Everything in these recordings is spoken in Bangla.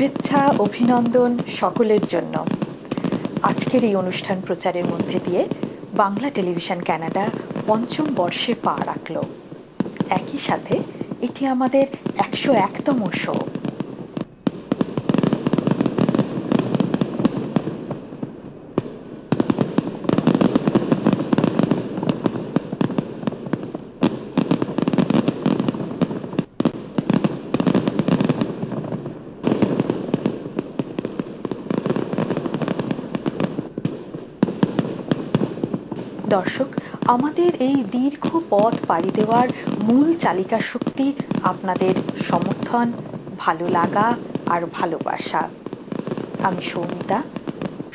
শুভেচ্ছা অভিনন্দন সকলের জন্য। আজকের এই অনুষ্ঠান প্রচারের মধ্যে দিয়ে বাংলা টেলিভিশন কানাডা পঞ্চম বর্ষে পা রাখল। একই সাথে এটি আমাদের 101তম শো। দর্শক, আমাদের এই দীর্ঘ পথ পাড়ি দেওয়ার মূল চালিকা শক্তি আপনাদের সমর্থন, ভালো লাগা আর ভালোবাসা। আমি সৌমিতা,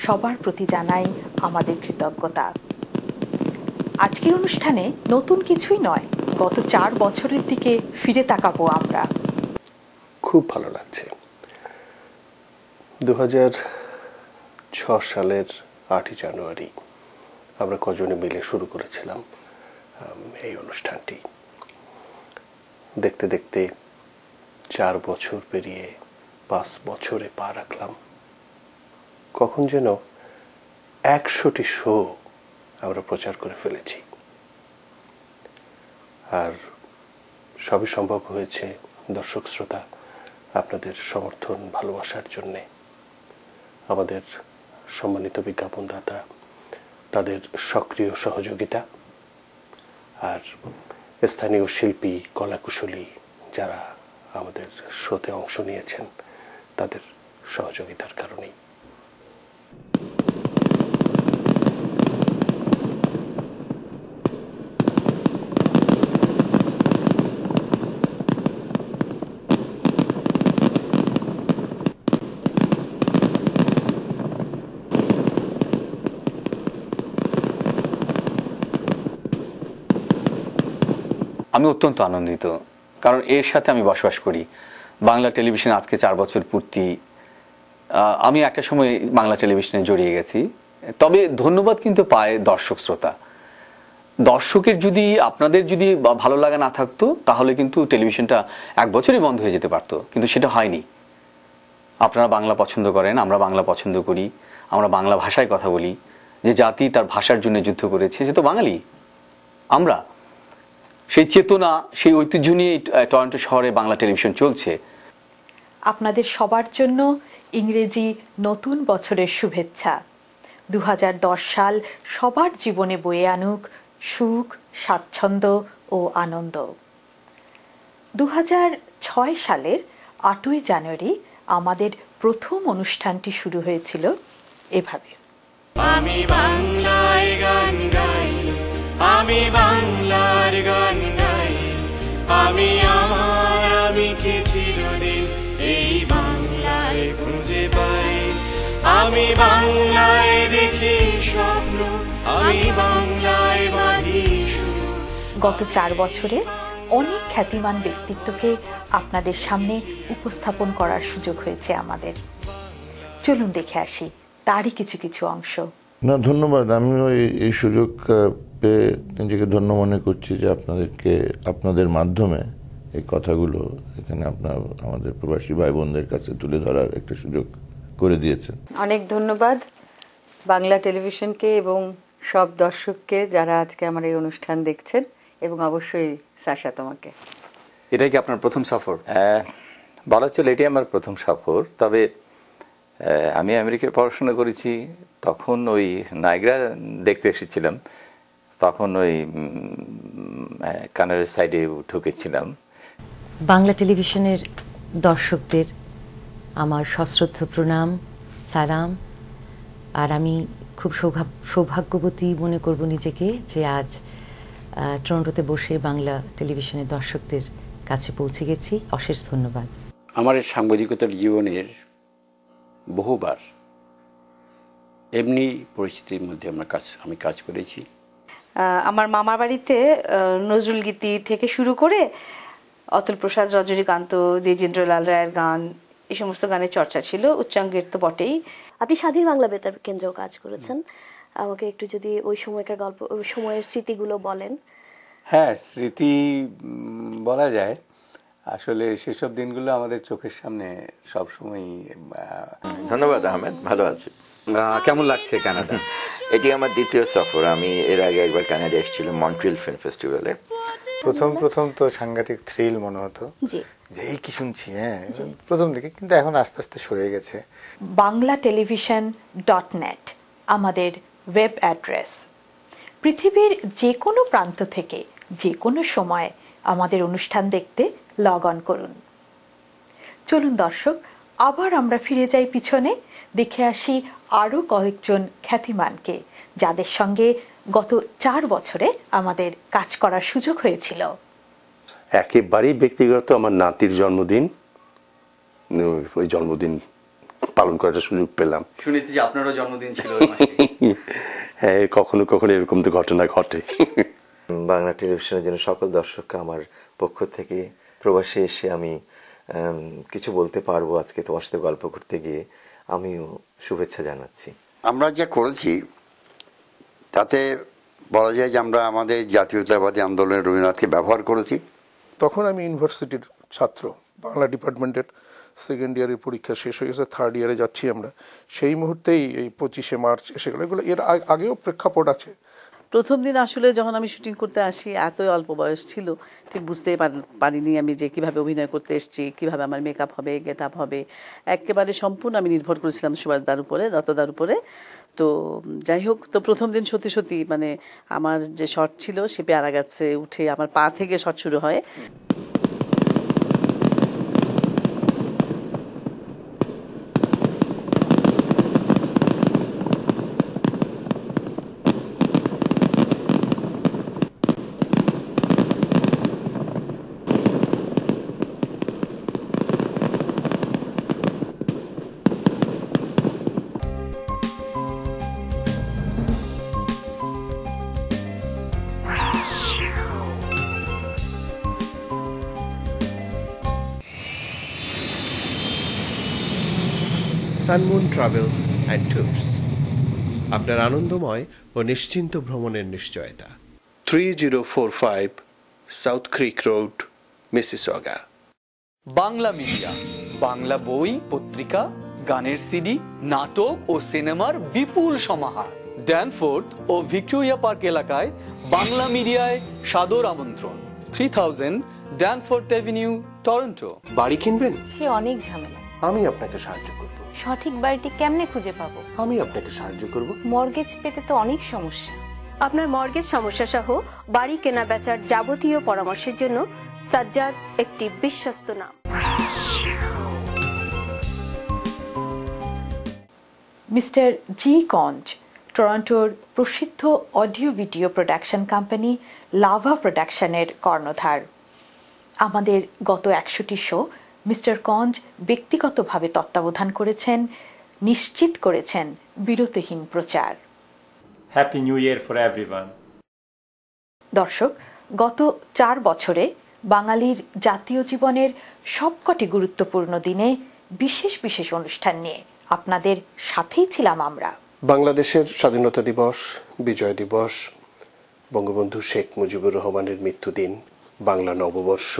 সবার প্রতি জানাই আমাদের কৃতজ্ঞতা। আজকের অনুষ্ঠানে নতুন কিছুই নয়, গত 4 বছরের দিকে ফিরে তাকাবো আমরা। খুব ভালো লাগছে। 2006 সালের 8ই জানুয়ারি আমরা কজনে মিলে শুরু করেছিলাম এই অনুষ্ঠানটি। দেখতে দেখতে 4 বছর পেরিয়ে 5 বছরে পা রাখলাম। কখন যেন 100টি শো আমরা প্রচার করে ফেলেছি। আর সবই সম্ভব হয়েছে দর্শক শ্রোতা আপনাদের সমর্থন, ভালোবাসার জন্যে। আমাদের সম্মানিত বিজ্ঞাপনদাতা, তাদের সক্রিয় সহযোগিতা, আর স্থানীয় শিল্পী, কলাকুশলী যারা আমাদের শোতে অংশ নিয়েছেন তাদের সহযোগিতার কারণেই। আমি অত্যন্ত আনন্দিত, কারণ এর সাথে আমি বসবাস করি। বাংলা টেলিভিশন আজকে 4 বছর পূর্তি। আমি একটা সময় বাংলা টেলিভিশনে জড়িয়ে গেছি। তবে ধন্যবাদ কিন্তু পায় দর্শক শ্রোতা। দর্শকের যদি, আপনাদের যদি ভালো লাগা না থাকতো তাহলে কিন্তু টেলিভিশনটা 1 বছরই বন্ধ হয়ে যেতে পারতো, কিন্তু সেটা হয়নি। আপনারা বাংলা পছন্দ করেন, আমরা বাংলা পছন্দ করি, আমরা বাংলা ভাষায় কথা বলি। যে জাতি তার ভাষার জন্য যুদ্ধ করেছে সে তো বাঙালি। আমরা সেই চেতনা, সেই ঐতিহ্য নিয়ে টরন্টো শহরে বাংলা টেলিভিশন চলছে। আপনাদের সবার জন্য ইংরেজি নতুন বছরের শুভেচ্ছা। 2010 সাল সবার জীবনে বয়ে আনুক সুখ, স্বাচ্ছন্দ্য ও আনন্দ। 2006 সালের 8ই জানুয়ারি আমাদের প্রথম অনুষ্ঠানটি শুরু হয়েছিল এভাবে। আমি বাংলায় গান গাই, আমি বাংলার গান গাই, আমি আমার আমিকে চিরদিন এই বাংলায় খুঁজে পাই। আমি বাংলায় দেখি স্বপ্ন, আমি বাংলায় বাঁধি সুর। গত 4 বছরে অনেক খ্যাতিমান ব্যক্তিত্বকে আপনাদের সামনে উপস্থাপন করার সুযোগ হয়েছে আমাদের। চলুন দেখে আসি তারই কিছু কিছু অংশ। না, ধন্যবাদ। আমিও এই সুযোগ পেয়ে নিজেকে ধন্য মনে করছি যে আপনাদের মাধ্যমে এই কথাগুলো এখানে আমাদের প্রবাসী ভাই বোনদের কাছে তুলে ধরার একটা সুযোগ করে দিয়েছেন। অনেক ধন্যবাদ বাংলা টেলিভিশনকে এবং সব দর্শককে যারা আজকে আমার এই অনুষ্ঠান দেখছেন, এবং অবশ্যই সাশা তোমাকে। এটাই কি আপনার প্রথম সফর? বলা চলে এটি আমার প্রথম সফর। তবে আমি আমেরিকায় পড়াশোনা করেছি, তখন ওই নায়গ্রা দেখতে এসেছিলাম, তখন ওই কানাডার সাইডে ঢুকেছিলাম। বাংলা টেলিভিশনের দর্শকদের আমার সশ্রদ্ধ প্রণাম, সালাম। আর আমি খুব সৌভাগ্যবতী মনে করব নিজেকে যে আজ টরন্টোতে বসে বাংলা টেলিভিশনের দর্শকদের কাছে পৌঁছে গেছি। অশেষ ধন্যবাদ। আমার সাংবাদিকতার জীবনের বহুবার এমনি পরিস্থিতির মধ্যে আমি কাজ করেছি। আমার মামার বাড়িতে নজরুল গীতি থেকে শুরু করে অতুল প্রসাদ, রজনীকান্ত, দ্বিজেন্দ্রলাল রায়ের গান, এই সমস্ত গানের চর্চা ছিল। উচ্চাঙ্গের তো বটেই। আপনি স্বাধীন বাংলা বেতার কেন্দ্রেও কাজ করেছেন। আমাকে একটু যদি ওই সময়কার গল্প, ওই সময়ের স্মৃতিগুলো বলেন। হ্যাঁ, স্মৃতি বলা যায়। আসলে সেসব দিনগুলো আমাদের চোখের সামনে সবসময়ই। ধন্যবাদ আহমেদ, ভালো আছি। কেমন লাগছে কানাডা? এটি আমার দ্বিতীয় সফর। আমি এর আগে একবার কানাডা এসেছিলাম মন্ট্রিল ফিল্ম ফেস্টিভ্যালে। প্রথম তো সাংঘাতিক থ্রিল মনে হতো যে এই কি শুনছি, হ্যাঁ প্রথম দিকে, কিন্তু এখন আস্তে আস্তে সয়ে গেছে। banglatelevision.net আমাদের ওয়েব অ্যাড্রেস। পৃথিবীর যে কোনো প্রান্ত থেকে যে কোনো সময় আমাদের অনুষ্ঠান দেখতে লগ অন করুন। চলুন দর্শক, আবার আমরা ফিরে যাই পিছনে, দেখে আসি আরও কয়েকজন খ্যাতিমানকে যাদের সঙ্গে গত 4 বছরে আমাদের কাজ করার সুযোগ হয়েছিল। একেবারেই ব্যক্তিগত, আমার নাতির জন্মদিন, ওই জন্মদিন পালন করার সুযোগ পেলাম। শুনেছি যে আপনারও জন্মদিন ছিল। হ্যাঁ, কখনো কখনো এরকম তো ঘটনা ঘটে। বাংলা টেলিভিশনের জন্য সকল দর্শককে আমার পক্ষ থেকে প্রবাসে এসে আমি কিছু বলতে পারবো আজকে তোমার সাথে গল্প করতে গিয়ে, আমিও শুভেচ্ছা জানাচ্ছি। আমরা যা করেছি তাতে বলা যায় যে আমরা আমাদের জাতীয়তাবাদী আন্দোলনের রবীন্দ্রনাথকে ব্যবহার করেছি। তখন আমি ইউনিভার্সিটির ছাত্র, বাংলা ডিপার্টমেন্টের সেকেন্ড ইয়ারের পরীক্ষা শেষ হয়ে গেছে, থার্ড ইয়ারে যাচ্ছি আমরা। সেই মুহূর্তেই এই 25শে মার্চ এসে গেল। এগুলো এর আগেও প্রেক্ষাপট আছে। প্রথম দিন আসলে যখন আমি শুটিং করতে আসি, এতই অল্প বয়স ছিল, ঠিক বুঝতেই পারিনি আমি যে কিভাবে অভিনয় করতে এসেছি, কিভাবে আমার মেকআপ হবে, গেট আপ হবে। একেবারে সম্পূর্ণ আমি নির্ভর করেছিলাম সুভাষদার উপরে, দত্তদার উপরে। তো যাই হোক, তো প্রথম দিন সত্যি সত্যি মানে আমার যে শট ছিল সে পেয়ারা গাছে উঠে আমার পা থেকে শট শুরু হয়। সানমুন ট্রাভেলস অ্যান্ড ট্যুরস, আপনার আনন্দময় ও নিশ্চিন্ত ভ্রমণের নিশ্চয়তা। 3045 south creek road, Mississauga. Bangla media, Bangla বই, পত্রিকা, গানের সিডি, নাটক ও সিনেমার বিপুল সমাহার। ড্যানফোর্থ ও ভিক্টোরিয়া পার্ক এলাকায় বাংলা মিডিয়ায় সাদর আমন্ত্রণ। 3000 ড্যানফোর্থ অ্যাভিনিউ, টরন্টো। বাড়ি কিনবেন? সে অনেক ঝামেলা। আমি আপনাকে সাহায্য করব। সঠিক বাড়িটি কেমনে খুঁজে পাবো? আমি আপনাকে সাহায্য করব। মর্গেজ পেতে তো অনেক সমস্যা। আপনার মর্গেজ সমস্যা সহ বাড়ি কেনা বেচার যাবতীয় পরামর্শের জন্য সাজ্জাদ একটি বিশ্বস্ত নাম। মিস্টার জি কঞ্জ, টরন্টোর প্রসিদ্ধ audio video production company Lava প্রোডাকশনের কর্ণধার। আমাদের গত 100টি শো মিস্টার কঞ্জ ব্যক্তিগতভাবে তত্ত্বাবধান করেছেন, নিশ্চিত করেছেন বিরতিহীন প্রচার। Happy new year for everyone. দর্শক, গত 4 বছরে বাঙালির জাতীয় জীবনের সবকটি গুরুত্বপূর্ণ দিনে বিশেষ বিশেষ অনুষ্ঠান নিয়ে আপনাদের সাথেই ছিলাম আমরা। বাংলাদেশের স্বাধীনতা দিবস, বিজয় দিবস, বঙ্গবন্ধু শেখ মুজিবুর রহমানের মৃত্যুদিন, বাংলা নববর্ষ,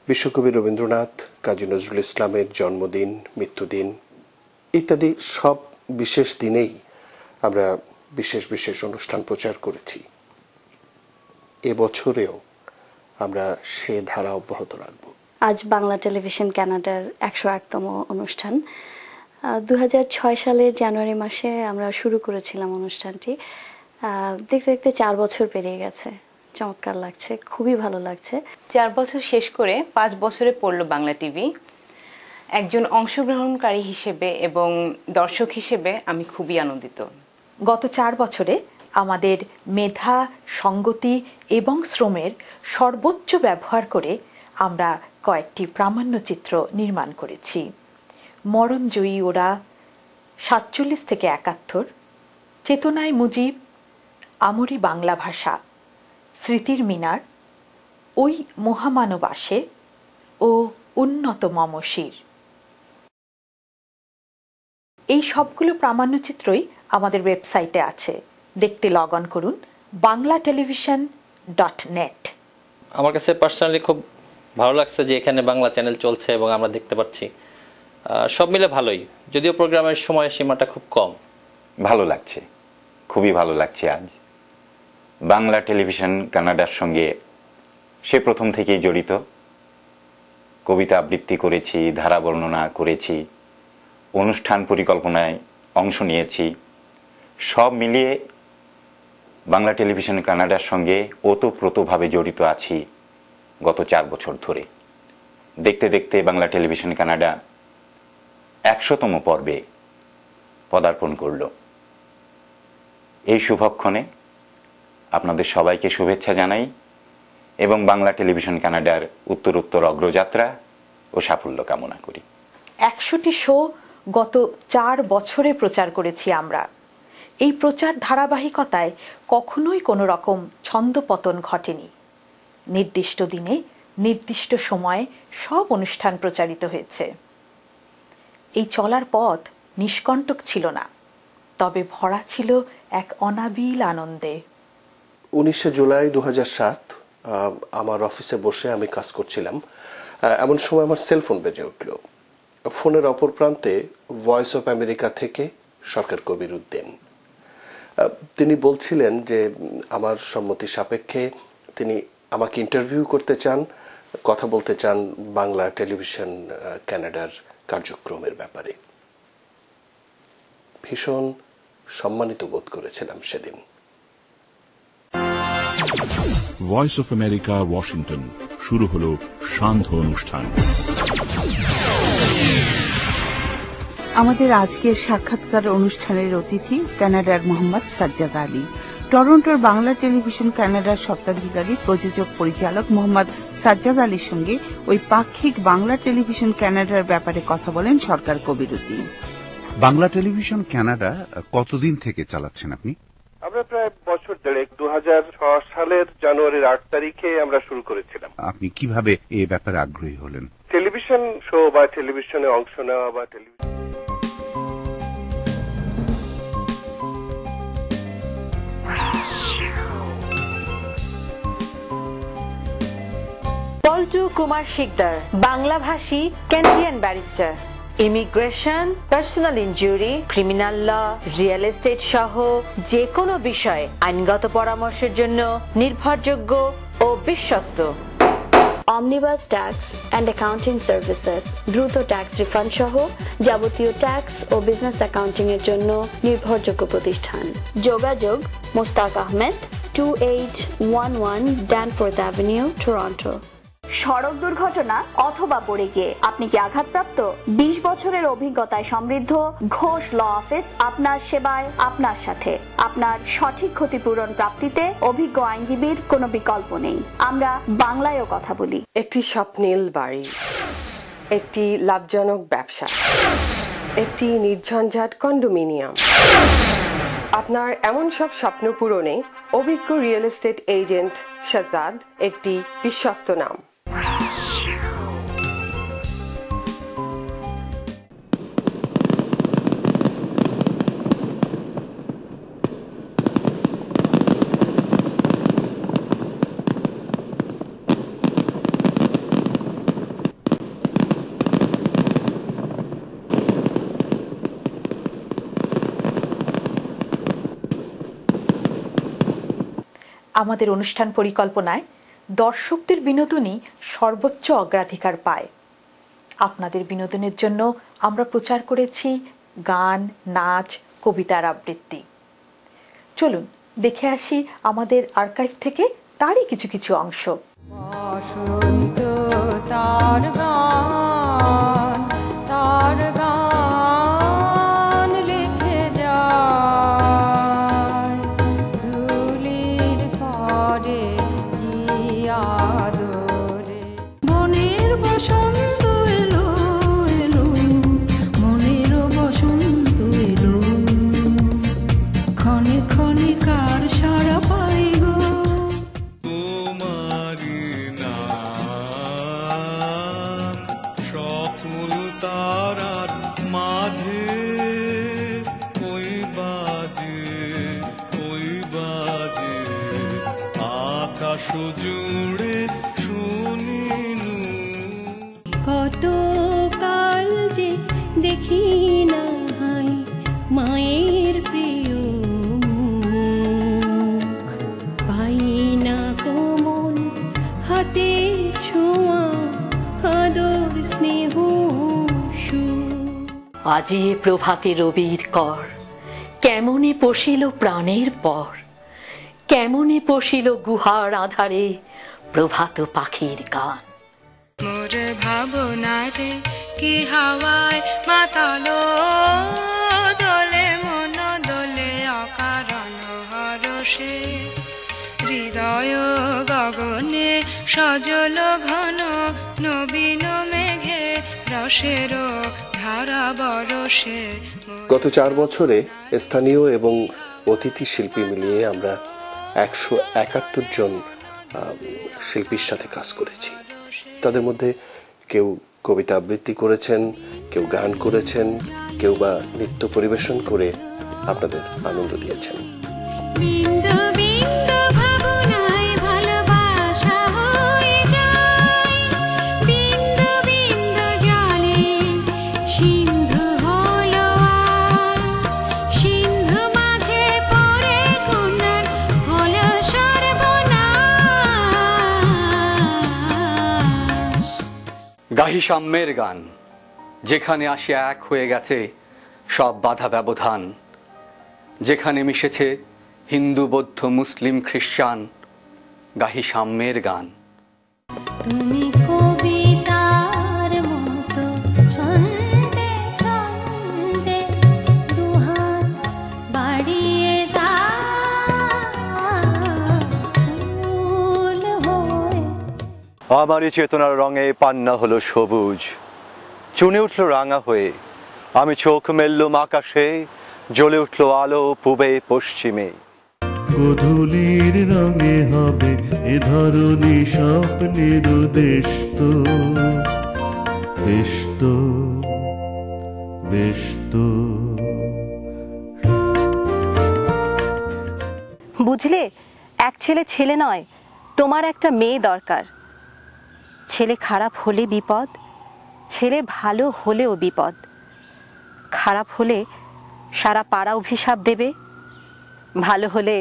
বিশ্বকবি রবীন্দ্রনাথ, কাজী নজরুল ইসলামের জন্মদিন, মৃত্যুদিন ইত্যাদি সব বিশেষ দিনেই আমরা বিশেষ বিশেষ অনুষ্ঠান প্রচার করেছি। এবছরেও আমরা সে ধারা অব্যাহত রাখব। আজ বাংলা টেলিভিশন কানাডার 101তম অনুষ্ঠান। 2006 সালের জানুয়ারি মাসে আমরা শুরু করেছিলাম অনুষ্ঠানটি। দেখতে দেখতে 4 বছর পেরিয়ে গেছে। চমৎকার লাগছে, খুবই ভালো লাগছে। 4 বছর শেষ করে 5 বছরে পড়লো বাংলা টিভি। একজন অংশগ্রহণকারী হিসেবে এবং দর্শক হিসেবে আমি খুবই আনন্দিত। গত 4 বছরে আমাদের মেধা, সঙ্গতি এবং শ্রমের সর্বোচ্চ ব্যবহার করে আমরা কয়েকটি প্রামাণ্যচিত্র নির্মাণ করেছি। মরণজয়ী ওরা, 47 থেকে 71, চেতনায় মুজিব, আমরি বাংলা ভাষা, স্মৃতির মিনার, ওই মহামানব আসে ও উন্নত মমশির। এই সবগুলো প্রামাণ্যচিত্রই আমাদের ওয়েবসাইটে আছে, দেখতে লগ অন করুন banglatelevision.net। আমার কাছে পার্সোনালি খুব ভালো লাগছে যে এখানে বাংলা চ্যানেল চলছে এবং আমরা দেখতে পাচ্ছি, সব মিলে ভালোই, যদিও প্রোগ্রামের সময় সীমাটা খুব কম। ভালো লাগছে, খুবই ভালো লাগছে। আজ বাংলা টেলিভিশন কানাডার সঙ্গে সে প্রথম থেকেই জড়িত। কবিতা আবৃত্তি করেছি, ধারা বর্ণনা করেছি, অনুষ্ঠান পরিকল্পনায় অংশ নিয়েছি। সব মিলিয়ে বাংলা টেলিভিশন কানাডার সঙ্গে ওতপ্রোতভাবে জড়িত আছি গত 4 বছর ধরে। দেখতে দেখতে বাংলা টেলিভিশন কানাডা 100তম পর্বে পদার্পণ করল। এই শুভক্ষণে আপনাদের সবাইকে শুভেচ্ছা জানাই এবং বাংলা টেলিভিশন কানাডার উত্তরোত্তর অগ্রযাত্রা ও সাফল্য কামনা করি। 100টি শো গত 4 বছরে প্রচার করেছি আমরা। এই প্রচার ধারাবাহিকতায় কখনোই কোনো রকম ছন্দপতন ঘটেনি। নির্দিষ্ট দিনে নির্দিষ্ট সময়ে সব অনুষ্ঠান প্রচারিত হয়েছে। এই চলার পথ নিষ্কণ্টক ছিল না, তবে ভরা ছিল এক অনাবিল আনন্দে। 19 জুলাই 2007 আমার অফিসে বসে আমি কাজ করছিলাম। এমন সময় আমার সেলফোন বেজে উঠল। ফোনের অপর প্রান্তে ভয়েস অফ আমেরিকা থেকে সরকার কবির উদ্দিন। তিনি বলছিলেন যে আমার সম্মতি সাপেক্ষে তিনি আমাকে ইন্টারভিউ করতে চান, কথা বলতে চান বাংলা টেলিভিশন কানাডার কার্যক্রমের ব্যাপারে। ভীষণ সম্মানিত বোধ করেছিলাম সেদিন। Voice of America, Washington. শুরু হলো সান্ধ্য অনুষ্ঠান। আমাদের আজকের সাক্ষাৎকার অনুষ্ঠানের অতিথি কানাডার মোহাম্মদ সাজ্জাদ আলী। টরন্টোর বাংলা টেলিভিশন কানাডার স্বত্বাধিকারী প্রযোজক পরিচালক মোহাম্মদ সাজ্জাদ আলীর সঙ্গে ওই পাক্ষিক বাংলা টেলিভিশন কানাডার ব্যাপারে কথা বলেন সরকার কবির উদ্দিন। বাংলা টেলিভিশন কানাডা কতদিন থেকে চালাচ্ছেন আপনি? আমরা প্রায় বছর দেড়েক, 2006 সালের জানুয়ারির 8 তারিখে আমরা শুরু করেছিলাম। আপনি কিভাবে এ ব্যাপারে আগ্রহী হলেন? টেলিভিশন শো বা টেলিভিশনে অংশ নেওয়া বা পল্টু কুমার শিকদার, বাংলাভাষী Canadian barrister. Immigration, personal injury, criminal law, real estate সহ যে কোনো বিষয়ে আইনগত পরামর্শের জন্য নির্ভরযোগ্য ও বিশ্বস্ত। Omnibus tax and accounting services, দ্রুত ট্যাক্স রিফান্ড সহ যাবতীয় ট্যাক্স ও বিজনেস অ্যাকাউন্টিং এর জন্য নির্ভরযোগ্য প্রতিষ্ঠান। যোগাযোগ Mostaq Ahmed, 2811 Danforth avenue, Toronto. সড়ক দুর্ঘটনা অথবা পড়ে গিয়ে আপনি কি আঘাতপ্রাপ্ত? 20 বছরের অভিজ্ঞতায় সমৃদ্ধ ঘোষ ল অফিস আপনার সেবায়, আপনার সাথে। আপনার সঠিক ক্ষতিপূরণ প্রাপ্তিতে অভিজ্ঞ আইনজীবীর কোনো বিকল্প নেই। আমরা বাংলায়ও কথা বলি। একটি স্বপ্নিল বাড়ি, একটি লাভজনক ব্যবসা, একটি নির্ঝঞ্ঝাট কন্ডোমিনিয়াম। আপনার এমন সব স্বপ্ন পূরণে অভিজ্ঞ রিয়েল এস্টেট এজেন্ট শাহজাদ একটি বিশ্বস্ত নাম। আমাদের অনুষ্ঠান পরিকল্পনায় দর্শকদের বিনোদনই সর্বোচ্চ অগ্রাধিকার পায়। আপনাদের বিনোদনের জন্য আমরা প্রচার করেছি গান, নাচ, কবিতার আবৃত্তি। চলুন দেখে আসি আমাদের আর্কাইভ থেকে তারই কিছু কিছু অংশ। বসন্ত তার গান, তার গান লিখে যায় ধুলির পরে কি আদরে। মনের বসন্ত এলো এলো, মনের বসন্ত এলো, ক্ষণে ক্ষণে কার সারা পাই গো। সকল তারার মাঝে ওই বাজে আকাশ জুড়ে কত কাল যে দেখি না হাই মায়ের প্রিয় মুখ, পাই না কোমল হাতে ছোঁয়া আদর স্নেহ সুখ। আজি প্রভাতে রবির কর, কেমনে পশিল প্রাণের পর, কেমনে পশিল গুহার আধারে প্রভাত পাখির গান। মোর ভাবনারে কি হাওয়ায় মাতালো, দোলে মন দোলে অকারণ হরষে, হৃদয় গগনে সজল ঘন নবীন মেঘে রসের ধারা বরষে। গত 4 বছরে স্থানীয় এবং অতিথি শিল্পী মিলিয়ে আমরা 171 জন শিল্পীর সাথে কাজ করেছি। তাদের মধ্যে কেউ কবিতা আবৃত্তি করেছেন, কেউ গান করেছেন, কেউ বা নৃত্য পরিবেশন করে আপনাদের আনন্দ দিয়েছেন। বিন্দু বিন্দু ভাবনায় ভালোবাসা হয়ে যায়, বিন্দু বিন্দু জলে সিন্ধু হলো আজ, সিন্ধু মাঝে পড়ে কন্যার হলো সর্বনাশ। গাহি সাম্যের গান, যেখানে আসিয়া এক হয়ে গেছে সব বাধা ব্যবধান, যেখানে মিশেছে হিন্দু বৌদ্ধ মুসলিম খ্রিস্টান, গাহি সাম্যের গান। তুমি কবিতার মতো ছন্দে ছন্দে দুহাত বাড়িয়ে দাও, ফুল হয়ে আমারই চেতনার রঙে পান্না হলো সবুজ, চুনে উঠল রাঙা হয়ে, আমি চোখ মেললুম আকাশে, জ্বলে উঠল আলো পূবে পশ্চিমে। গোধূলির রঙে হবে এ ধরনী স্বপ্নের দেশ তো, বেশ তো, বেশ তো। বুঝলে, এক ছেলে ছেলে নয়, তোমার একটা মেয়ে দরকার। ছেলে খারাপ হলে বিপদ, ছেলে ভালো হলেও বিপদ। খারাপ হলে সারা পাড়া অভিশাপ দেবে, ভালো হলে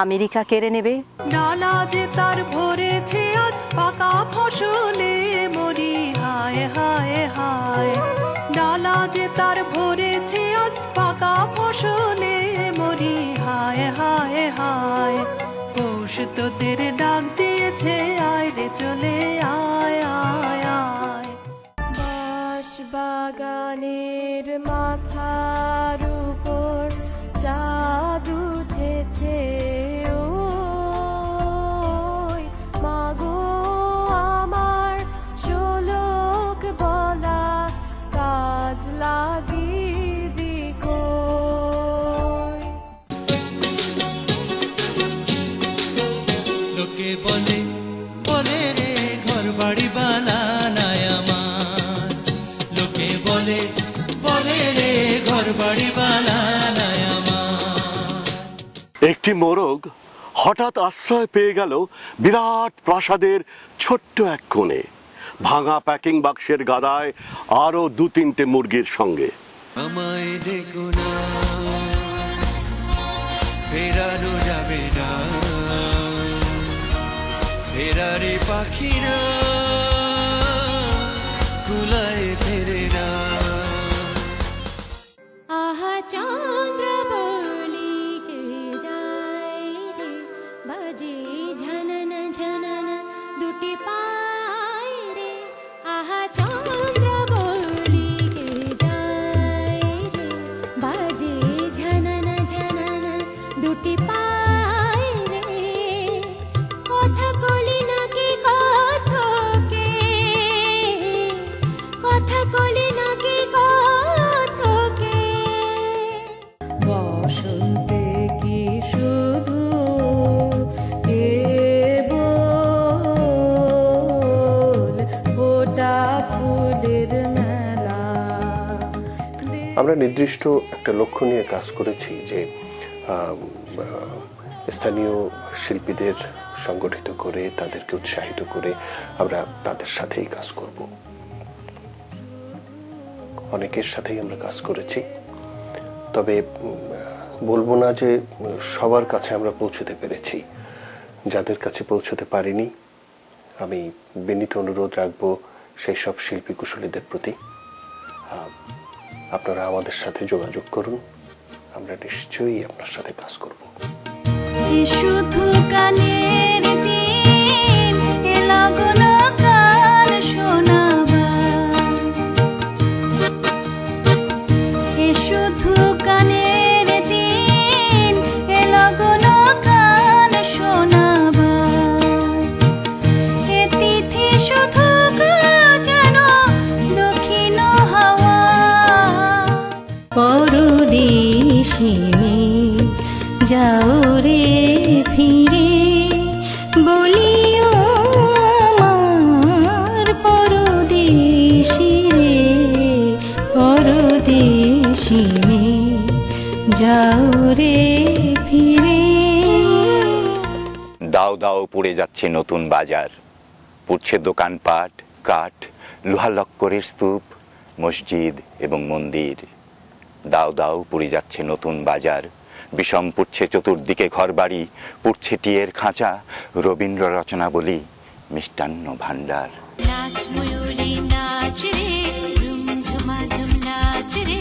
আমেরিকা কেড়ে নেবে। ডালা যে তার ভরেছে আজ পাকা ফসলে মরি হায় হায় হায়, ডালা যে তার ভরেছে আজ পাকা ফসলে মরি হায় হায় হায়। পৌষ তোদের ডাক দিয়েছে আয় রে চলে আয় আয় আয়। বাঁশ বাগানের মাথার উপর চাঁদ উঠেছে, ওই মাগো আমার শোলক বলা কাজ লাগি দিকো। লোকে বলে বলে রে ঘর বাড়ি বানানায় আমার, লোকে বলে বলে রে ঘর বাড়ি বানানায় আমার। একটি মোরগ হঠাৎ আশ্রয় পেয়ে গেল বিরাট প্রাসাদের ছোট্ট এক কোণে, ভাঙা প্যাকিং বাক্সের গাদায় আরো 2-3টে মুরগির সঙ্গে। আমায় দেখো না, ফেরানো যাবে না, ফেরারে পাখিরা কুলায় ফেরে না। আহা চন্দ্র বলিকে যায় রে, বাজে ঝনন ঝনন দুটি পায় রে। আহা চন্দ্র বলিকে যায় রে, বাজে ঝনন ঝনন দুটি পায় রে। কথা কলি নাকি কথকে, কথা কলি নাকি কথকে। বসন্তে কি শুধু কেবল ফোটা ফুলের মেলা। আমরা নির্দিষ্ট একটা লক্ষ্য নিয়ে কাজ করেছি যে স্থানীয় শিল্পীদের সংগঠিত করে তাদেরকে উৎসাহিত করে আমরা তাদের সাথেই কাজ করব। অনেকের সাথেই আমরা কাজ করেছি, তবে বলবো না যে সবার কাছে আমরা পৌঁছতে পেরেছি। যাদের কাছে পৌঁছতে পারিনি আমি বিনীত অনুরোধ রাখবো সেই সব শিল্পী কুশলীদের প্রতি, আপনারা আমাদের সাথে যোগাযোগ করুন, আমরা নিশ্চয়ই আপনার সাথে কাজ করব। শুধু কানের দিন লাগন গান শোনাবা, শুধু কানের দিন লাগন গান শোনাবা, এ তিথি শুধু যেন দক্ষিণ হাওয়া। পরদেশী যাও রে ফিরে বলিও আমার পরদেশী রে, পরদেশী যাও রে ফিরে। দাও দাও পড়ে যাচ্ছে নতুন বাজার, পুড়ছে দোকানপাট, কাঠ, লোহা লক্করের স্তূপ, মসজিদ এবং মন্দির। দাও দাও পড়ে যাচ্ছে নতুন বাজার, বিষম পুড়ছে চতুর্দিকে ঘরবাড়ি, পুড়ছে টিয়ের খাঁচা, রবীন্দ্র রচনা বলি মিষ্টান্ন ভাণ্ডার। নাচ ময়ূরী নাচ রে, ঝুম ঝুমাঝুম নাচ রে,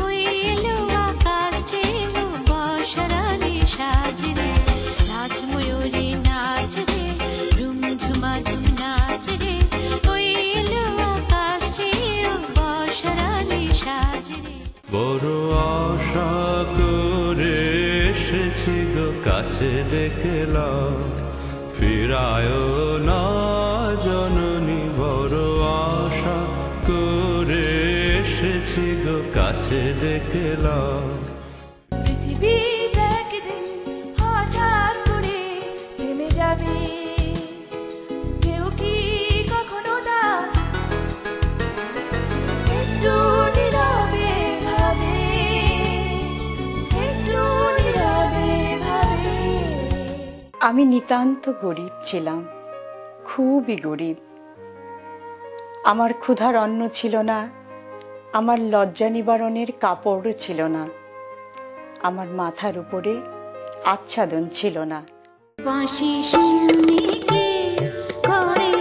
ওই এলো আকাশ ছিল বর্ষারানী সাজ রে। নাচ ময়ূরী নাচ রে, ঝুম ঝুমাঝুম নাচ রে, ওই এলো আকাশ ছিল বর্ষারানী সাজ রে। বড় আশা করে এসেছি গো কাছে দেখলাম, ফিরায় না জননী। বড় আশা করে এসেছি গো কাছে দেখলাম। পৃথিবী একদিন হঠাৎ করে থেমে যাবে, কেউ কি কখনো তা একটু নীরবে ভাবে, একটু নীরবে ভাবে। আমি নিতান্ত গরিব ছিলাম, খুবই গরিব। আমার ক্ষুধার অন্ন ছিল না, আমার লজ্জা নিবারণের কাপড়ও ছিল না, আমার মাথার উপরে আচ্ছাদন ছিল না। বাঁশি শুনে কি ঘরে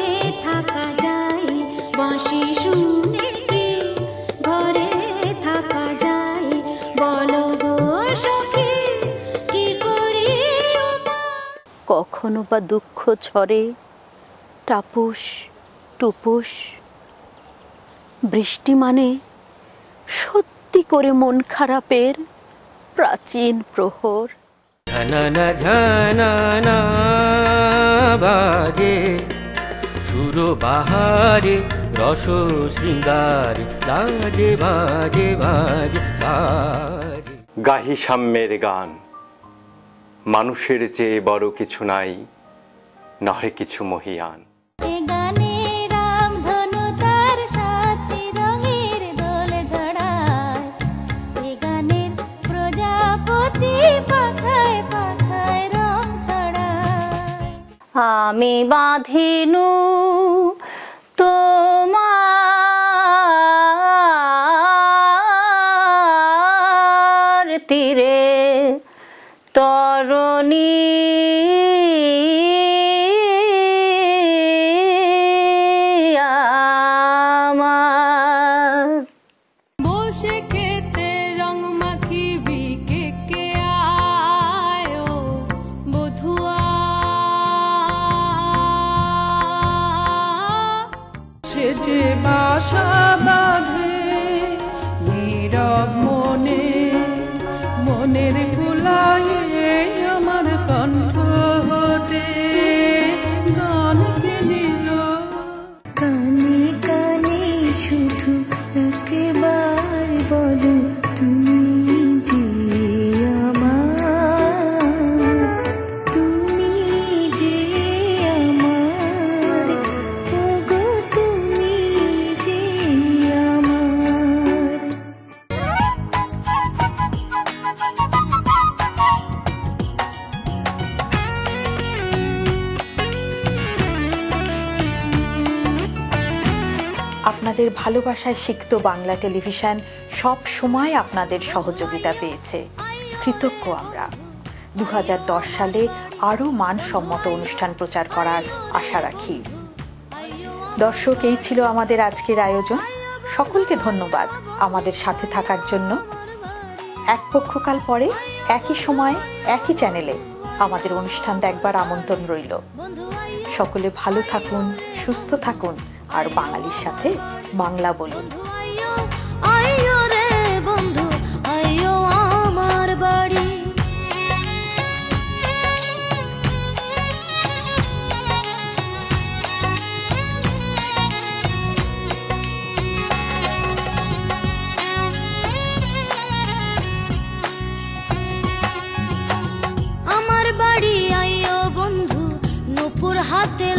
থাকা যায়, বাঁশি শুনে কি ঘরে থাকা যায়, বলো গো সখী কি করি। কখনো বা দুঃখ ঝরে টাপুস টুপুস, বৃষ্টি মানে সত্যি করে মন খারাপের প্রাচীন প্রহর। ঝানানা ঝানানা বাজে সুর বাহারে, রস শৃঙ্গারে, বাজে বাজে বাজে বাজে। গাহি সাম্যের গান, মানুষের চেয়ে বড় কিছু নাই, নহে কিছু মহিয়ান। এ গানে রাম ধনু তার সাথে রঙের দোল ঝড়ায়, এ গানের প্রজাপতি পাখায় পাখায় রং ছড়ায়। আমি বাঁধিনু তোমার তীরে তরণী, আমার বসে খেতে রং মাখিবি কে কে আয়ো বধুয়া। সে যে বাসা বাঁধে নীরব মনে, মনের গুলায়ে আমার কণ্ঠ হতে গানকে নিল। কানে কানে শুধু একবার বলো তুমি যে আমার, তুমি যে আমার, ওগো তুমি যে আপনাদের ভালোবাসায় সিক্ত বাংলা টেলিভিশন সব সময় আপনাদের সহযোগিতা পেয়েছে, কৃতজ্ঞ আমরা। 2010 সালে আরও মানসম্মত অনুষ্ঠান প্রচার করার আশা রাখি। দর্শক, এই ছিল আমাদের আজকের আয়োজন। সকলকে ধন্যবাদ আমাদের সাথে থাকার জন্য। এক পক্ষকাল পরে একই সময় একই চ্যানেলে আমাদের অনুষ্ঠান দেখবার আমন্ত্রণ রইল। সকলে ভালো থাকুন, সুস্থ থাকুন, আর বাঙালির সাথে বাংলা বলুন। আইয়ো রে বন্ধু, আইয়ো আমার বাড়ি। আমার বাড়ি আইয়ো বন্ধু, নূপুর হাতে